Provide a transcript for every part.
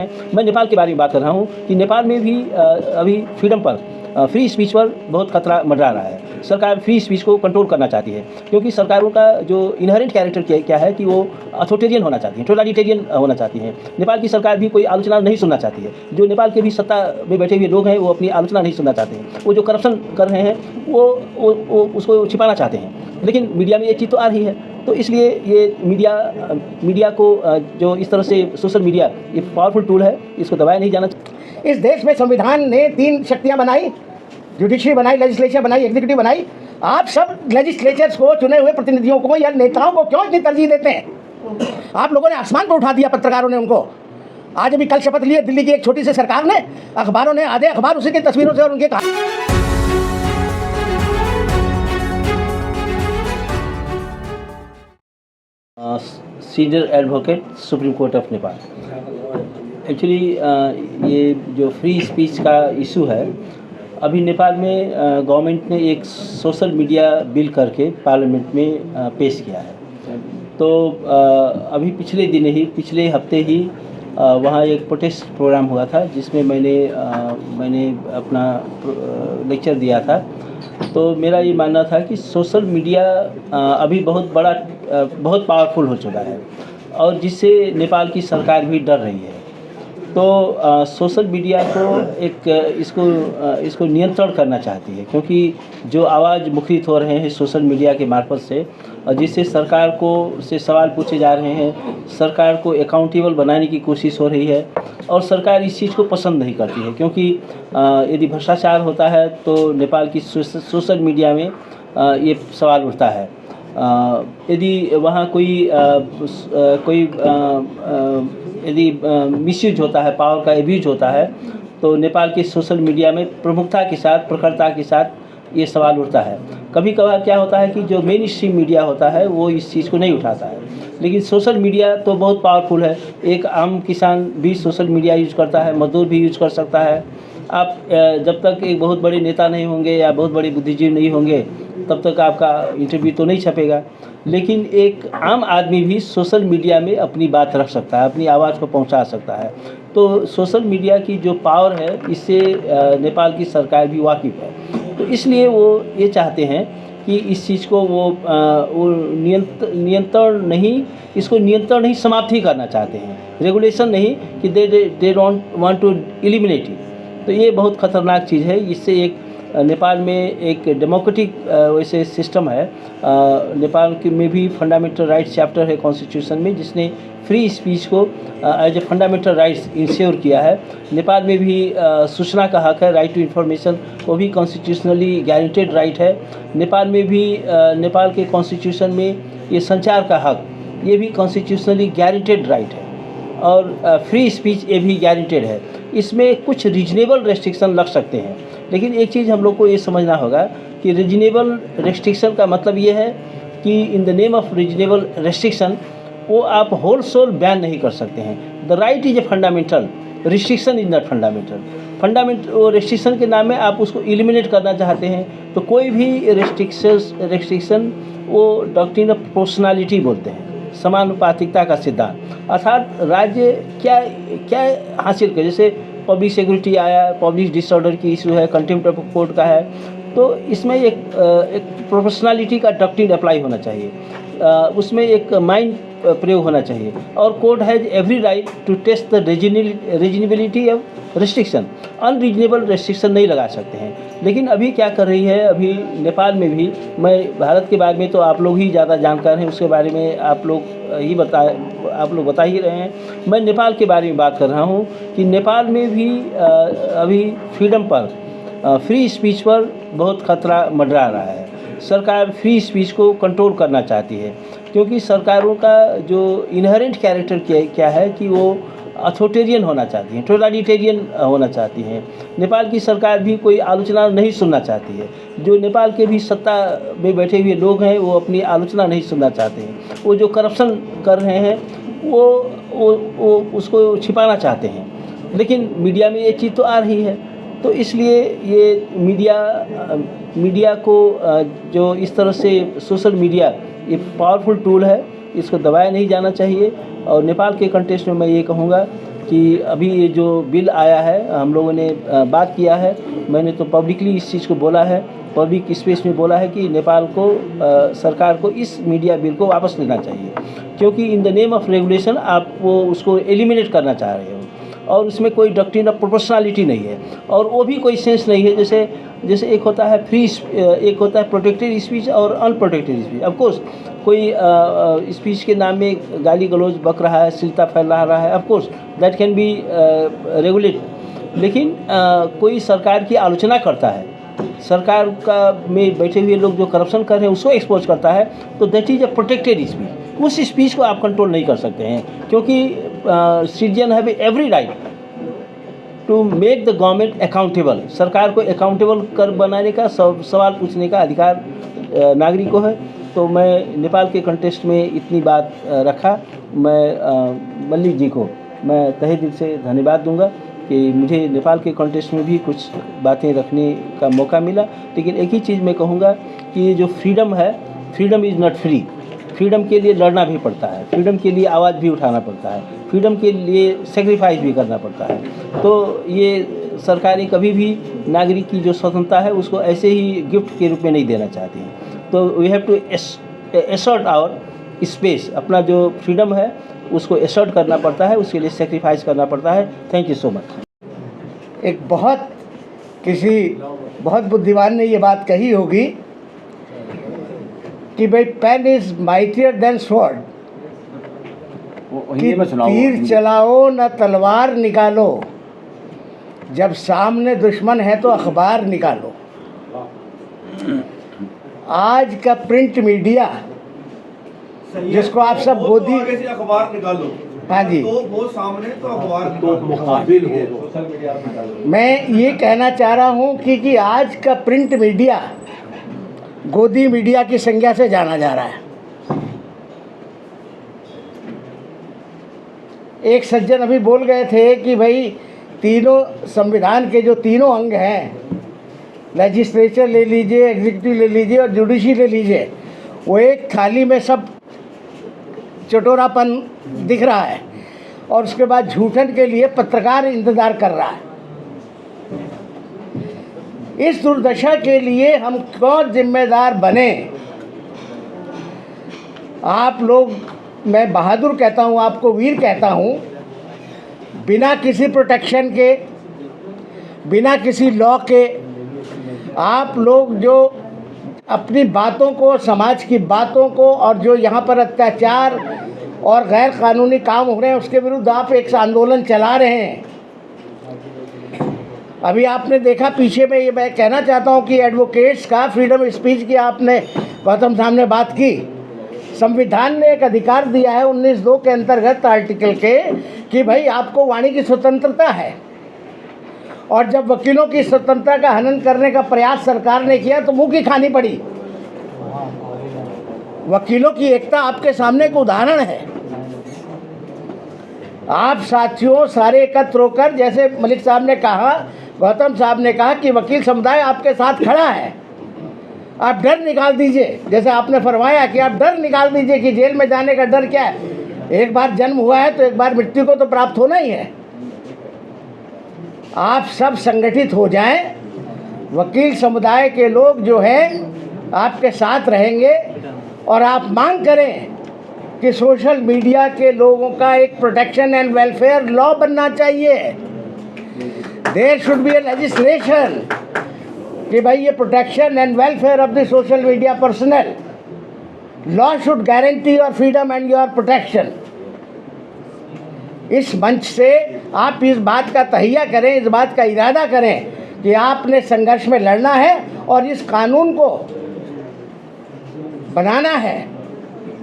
मैं नेपाल के बारे में बात कर रहा हूँ कि नेपाल में भी अभी फ्रीडम पर फ्री स्पीच पर बहुत खतरा मंडरा रहा है। सरकार फ्री स्पीच को कंट्रोल करना चाहती है, क्योंकि सरकारों का जो इनहेरेंट कैरेक्टर क्या है कि वो अथॉरिटेरियन होना चाहती है, टोटलिटेरियन होना चाहती है। नेपाल की सरकार भी कोई आलोचना नहीं सुनना चाहती है। जो नेपाल के भी सत्ता में बैठे हुए लोग हैं वो अपनी आलोचना नहीं सुनना चाहते हैं। वो जो करप्शन कर रहे हैं वो उसको छिपाना चाहते हैं, लेकिन मीडिया में ये चीज़ तो आ रही है। तो इसलिए ये मीडिया को जो इस तरह से सोशल मीडिया ये पावरफुल टूल है, इसको दबाया नहीं जाना चाहिए। इस देश में संविधान ने 3 शक्तियां बनाई, जुडिशरी बनाई, लेजिस्लेचर बनाई, एग्जीक्यूटिव बनाई। आप सब लेजिस्लेचर्स को, चुने हुए प्रतिनिधियों को या नेताओं को क्यों इतनी तरजीह देते हैं? आप लोगों ने आसमान पर उठा दिया पत्रकारों ने उनको। आज अभी कल शपथ लिए दिल्ली की एक छोटी सी सरकार ने, अखबारों ने, आधे अखबार उसी की तस्वीरों से और उनके senior advocate supreme court of Nepal. Actually ये जो फ्री स्पीच का इशू है, अभी नेपाल में गवर्नमेंट ने एक सोशल मीडिया बिल करके पार्लियामेंट में पेश किया है। तो अभी पिछले हफ्ते ही वहाँ एक प्रोटेस्ट प्रोग्राम हुआ था, जिसमें मैंने अपना लेक्चर दिया था। तो मेरा ये मानना था कि सोशल मीडिया अभी बहुत पावरफुल हो चुका है, और जिससे नेपाल की सरकार भी डर रही है। तो सोशल मीडिया को इसको नियंत्रण करना चाहती है, क्योंकि जो आवाज़ मुखरित हो रहे हैं सोशल मीडिया के मार्फत से, और जिससे सरकार से सवाल पूछे जा रहे हैं, सरकार को अकाउंटेबल बनाने की कोशिश हो रही है, और सरकार इस चीज़ को पसंद नहीं करती है। क्योंकि यदि भ्रष्टाचार होता है तो नेपाल की सोशल मीडिया में ये सवाल उठता है। यदि वहाँ यदि मिसयूज होता है, पावर का एब्यूज होता है, तो नेपाल के सोशल मीडिया में प्रमुखता के साथ, प्रखरता के साथ ये सवाल उठता है। कभी कभार क्या होता है कि जो मेन स्ट्रीम मीडिया होता है वो इस चीज़ को नहीं उठाता है, लेकिन सोशल मीडिया तो बहुत पावरफुल है। एक आम किसान भी सोशल मीडिया यूज करता है, मजदूर भी यूज कर सकता है। आप जब तक एक बहुत बड़े नेता नहीं होंगे या बहुत बड़े बुद्धिजीवी नहीं होंगे, तब तक आपका इंटरव्यू तो नहीं छपेगा। लेकिन एक आम आदमी भी सोशल मीडिया में अपनी बात रख सकता है, अपनी आवाज़ को पहुंचा सकता है। तो सोशल मीडिया की जो पावर है, इससे नेपाल की सरकार भी वाकिफ़ है। तो इसलिए वो ये चाहते हैं कि इस चीज़ को वो नियंत्रण नहीं, समाप्त ही करना चाहते हैं। रेगुलेशन नहीं कि they don't want to eliminate it. तो ये बहुत ख़तरनाक चीज़ है। इससे एक नेपाल में एक डेमोक्रेटिक वैसे सिस्टम है। नेपाल में भी फंडामेंटल राइट्स चैप्टर है कॉन्स्टिट्यूशन में, जिसने फ्री स्पीच को as a fundamental rights ensure किया है। नेपाल में भी सूचना का हक है, राइट टू इन्फॉर्मेशन, वो भी कॉन्स्टिट्यूशनली गारंटेड राइट है। नेपाल में भी नेपाल के कॉन्स्टिट्यूशन में ये संचार का हक, ये भी कॉन्स्टिट्यूशनली गारंटेड राइट है, और फ्री स्पीच ये भी गारंटेड है। इसमें कुछ रीजनेबल रेस्ट्रिक्शन लग सकते हैं, लेकिन एक चीज़ हम लोग को ये समझना होगा कि रीजनेबल रेस्ट्रिक्शन का मतलब ये है कि in the name of reasonable restriction वो आप होल सोल बैन नहीं कर सकते हैं। The right is a fundamental, restriction is not fundamental. वो रेस्ट्रिक्शन के नाम में आप उसको एलिमिनेट करना चाहते हैं, तो कोई भी रेस्ट्रिक्शन वो डॉक्ट्रिन ऑफ प्रोपोर्शनैलिटी बोलते हैं, समानुपातिकता का सिद्धांत। अर्थात राज्य क्या हासिल करे, जैसे पब्लिक सिक्योरिटी आया, पब्लिक डिसऑर्डर की इशू है, कंटेम्प्ट ऑफ कोर्ट का है, तो इसमें एक प्रोपोर्शनैलिटी का डॉक्ट्रिन अप्लाई होना चाहिए, उसमें एक माइंड प्रयोग होना चाहिए। और court has every right to test the reasonability of restriction. Unreasonable restriction नहीं लगा सकते हैं। लेकिन अभी क्या कर रही है, अभी नेपाल में भी, मैं भारत के बारे में तो आप लोग ही ज़्यादा जानकार हैं, उसके बारे में आप लोग बता ही रहे हैं। मैं नेपाल के बारे में बात कर रहा हूँ कि नेपाल में भी अभी फ्रीडम पर फ्री स्पीच पर बहुत खतरा मंडरा रहा है। सरकार फ्री स्पीच को कंट्रोल करना चाहती है, क्योंकि सरकारों का जो इनहेरेंट कैरेक्टर क्या है कि वो अथॉरिटेरियन होना चाहती हैं, टोटलिटेरियन होना चाहती हैं। नेपाल की सरकार भी कोई आलोचना नहीं सुनना चाहती है। जो नेपाल के भी सत्ता में बैठे हुए लोग हैं वो अपनी आलोचना नहीं सुनना चाहते हैं। वो जो करप्शन कर रहे हैं वो उसको छिपाना चाहते हैं, लेकिन मीडिया में ये चीज़ तो आ रही है। तो इसलिए ये मीडिया को जो इस तरह से सोशल मीडिया ये पावरफुल टूल है, इसको दबाया नहीं जाना चाहिए। और नेपाल के कंटेक्स्ट में मैं ये कहूँगा कि अभी ये जो बिल आया है हम लोगों ने बात किया है, मैंने तो पब्लिकली इस चीज़ को बोला है, पब्लिक स्पेस में बोला है कि नेपाल को सरकार को इस मीडिया बिल को वापस लेना चाहिए, क्योंकि in the name of regulation आप वो उसको एलिमिनेट करना चाह रहे हो और उसमें कोई डॉक्ट्रिन ऑफ प्रोपोर्शनलिटी नहीं है और वो भी कोई सेंस नहीं है। जैसे एक होता है एक होता है प्रोटेक्टेड स्पीच और अनप्रोटेक्टेड स्पीच। ऑफ कोर्स कोई स्पीच के नाम में गाली गलौज बक रहा है, अश्लीलता फैला रहा है, of course that can be regulate, लेकिन कोई सरकार की आलोचना करता है, सरकार का में बैठे हुए लोग जो करप्शन कर रहे हैं उसको एक्सपोज करता है, तो that is a protected speech. उस स्पीच को आप कंट्रोल नहीं कर सकते हैं, क्योंकि citizen have every right to make the government accountable. सरकार को अकाउंटेबल कर बनाने का सवाल पूछने का अधिकार नागरिक को है। तो मैं नेपाल के कंटेस्ट में इतनी बात रखा। मैं मल्लिक जी को मैं तहे दिल से धन्यवाद दूंगा कि मुझे नेपाल के कंटेस्ट में भी कुछ बातें रखने का मौका मिला। लेकिन एक ही चीज़ मैं कहूँगा कि ये जो फ्रीडम है, freedom is not free. Freedom के लिए लड़ना भी पड़ता है, फ्रीडम के लिए आवाज़ भी उठाना पड़ता है, फ्रीडम के लिए सेक्रीफाइस भी करना पड़ता है। तो ये सरकारें कभी भी नागरिक की जो स्वतंत्रता है उसको ऐसे ही गिफ्ट के रूप में नहीं देना चाहती हैं। तो we have to assert our space, अपना जो फ्रीडम है उसको एसर्ट करना पड़ता है, उसके लिए सेक्रीफाइस करना पड़ता है। Thank you so much. एक बहुत बुद्धिमान ने ये बात कही होगी कि भाई pen is mightier than sword, कि तीर चलाओ न तलवार निकालो, जब सामने दुश्मन है तो अखबार निकालो। आज का प्रिंट मीडिया जिसको आप सब गोदी से अखबार निकालो, हाँ जी, तो वो सामने तो अखबार तो मुकाबिल हो। मैं ये कहना चाह रहा हूँ कि आज का प्रिंट मीडिया गोदी मीडिया की संज्ञा से जाना जा रहा है। एक सज्जन अभी बोल गए थे कि भाई तीनों संविधान के जो तीनों अंग हैं, लेजिस्लेचर ले लीजिए, एग्जीक्यूटिव ले लीजिए और जुडिशरी ले लीजिए, वो एक थाली में सब चटोरापन दिख रहा है और उसके बाद झूठन के लिए पत्रकार इंतज़ार कर रहा है। इस दुर्दशा के लिए हम कौन जिम्मेदार बने? आप लोग, मैं बहादुर कहता हूँ, आपको वीर कहता हूँ, बिना किसी प्रोटेक्शन के, बिना किसी लॉ के आप लोग जो अपनी बातों को, समाज की बातों को और जो यहाँ पर अत्याचार और गैर कानूनी काम हो रहे हैं उसके विरुद्ध आप एक आंदोलन चला रहे हैं। अभी आपने देखा पीछे में, ये मैं कहना चाहता हूँ कि एडवोकेट्स का फ्रीडम स्पीच की आपने गौतम सामने बात की। संविधान ने एक अधिकार दिया है 19(2) के अंतर्गत आर्टिकल के कि भाई आपको वाणी की स्वतंत्रता है, और जब वकीलों की स्वतंत्रता का हनन करने का प्रयास सरकार ने किया तो मुंह की खानी पड़ी। वकीलों की एकता आपके सामने एक उदाहरण है। आप साथियों सारे एकत्र होकर, जैसे मलिक साहब ने कहा, गौतम साहब ने कहा कि वकील समुदाय आपके साथ खड़ा है, आप डर निकाल दीजिए। जैसे आपने फरमाया कि आप डर निकाल दीजिए कि जेल में जाने का डर क्या है, एक बार जन्म हुआ है तो एक बार मृत्यु को तो प्राप्त होना ही है। आप सब संगठित हो जाएं, वकील समुदाय के लोग जो हैं आपके साथ रहेंगे और आप मांग करें कि सोशल मीडिया के लोगों का एक प्रोटेक्शन एंड वेलफेयर लॉ बनना चाहिए। There should be a legislation कि भाई ये protection and welfare of the social media personal law should guarantee your freedom and your protection. इस मंच से आप इस बात का तहिया करें, इस बात का इरादा करें कि आपने संघर्ष में लड़ना है और इस कानून को बनाना है,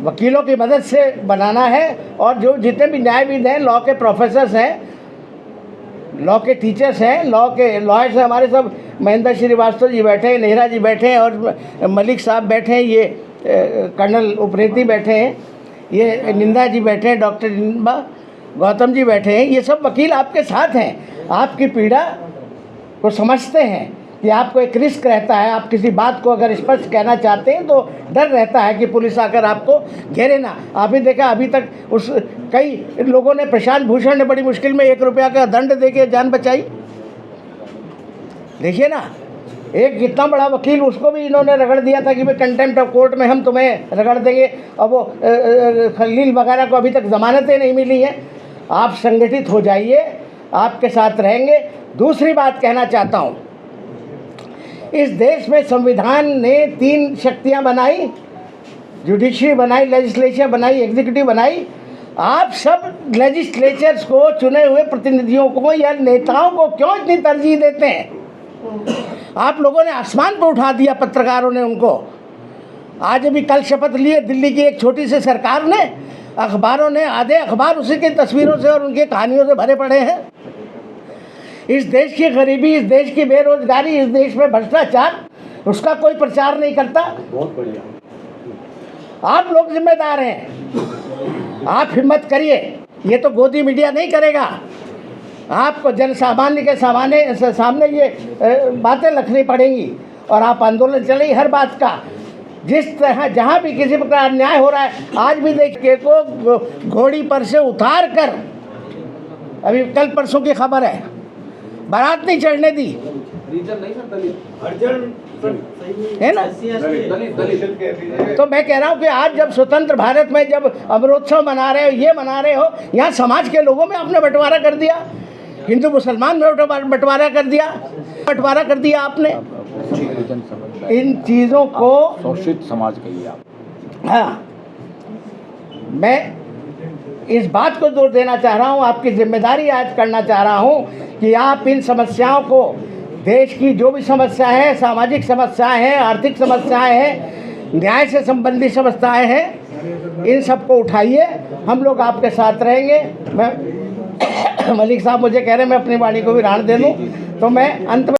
वकीलों की मदद से बनाना है। और जो जितने भी न्यायविद हैं, लॉ के प्रोफेसर्स हैं, लॉ के टीचर्स हैं, लॉयर्स हैं, हमारे सब महेंद्र श्रीवास्तव जी बैठे हैं, नेहरा जी बैठे हैं और मलिक साहब बैठे हैं, ये कर्नल उप्रेती बैठे हैं, ये निंदा जी बैठे हैं, डॉक्टर निंदा, गौतम जी बैठे हैं, ये सब वकील आपके साथ हैं, आपकी पीड़ा को समझते हैं कि आपको एक रिस्क रहता है, आप किसी बात को अगर स्पष्ट कहना चाहते हैं तो डर रहता है कि पुलिस आकर आपको घेरे ना। आप ही देखा अभी तक उस कई लोगों ने, प्रशांत भूषण ने बड़ी मुश्किल में 1 रुपया का दंड देके जान बचाई। देखिए ना, एक कितना बड़ा वकील, उसको भी इन्होंने रगड़ दिया था कि भाई कंटेम्प्ट ऑफ कोर्ट में हम तुम्हें रगड़ देंगे, और वो खलील वगैरह को अभी तक ज़मानतें नहीं मिली हैं। आप संगठित हो जाइए, आपके साथ रहेंगे। दूसरी बात कहना चाहता हूँ, इस देश में संविधान ने 3 शक्तियाँ बनाई, जुडिशरी बनाई, लेजिस्लेचर बनाई, एग्जीक्यूटिव बनाई। आप सब लेजिस्लेचर्स को, चुने हुए प्रतिनिधियों को या नेताओं को क्यों इतनी तरजीह देते हैं? आप लोगों ने आसमान पर उठा दिया, पत्रकारों ने उनको। आज अभी कल शपथ लिए दिल्ली की एक छोटी सी सरकार ने, अखबारों ने, आधे अखबार उसी की तस्वीरों से और उनकी कहानियों से भरे पड़े हैं। इस देश की गरीबी, इस देश की बेरोजगारी, इस देश में भ्रष्टाचार, उसका कोई प्रचार नहीं करता। बहुत बढ़िया। आप लोग जिम्मेदार हैं, आप हिम्मत करिए। ये तो गोदी मीडिया नहीं करेगा। आपको जन सामान्य के सामने ये बातें रखनी पड़ेंगी और आप आंदोलन चले हर बात का। जिस तरह जहाँ भी किसी प्रकार अन्याय हो रहा है, आज भी देखिए को घोड़ी पर से उतार कर, अभी कल परसों की खबर है, बारात नहीं चढ़ने दी, है ना। तो मैं कह रहा हूँ कि आज जब स्वतंत्र भारत में जब अमृतोत्सव मना रहे हो, ये मना रहे हो, यहाँ समाज के लोगों में आपने बंटवारा कर दिया, हिंदू मुसलमान में बंटवारा कर दिया आपने। इन चीज़ों को शोषित समाज कहिए आप। हाँ, मैं इस बात को जोर देना चाह रहा हूँ, आपकी जिम्मेदारी आज करना चाह रहा हूँ कि आप इन समस्याओं को, देश की जो भी समस्या है, सामाजिक समस्याएं हैं, आर्थिक समस्याएं हैं, न्याय से संबंधित समस्याएं हैं, इन सबको उठाइए। हम लोग आपके साथ रहेंगे। मैं मलिक साहब मुझे कह रहे हैं मैं अपनी वाणी को विराम दे दूँ, तो मैं अंत में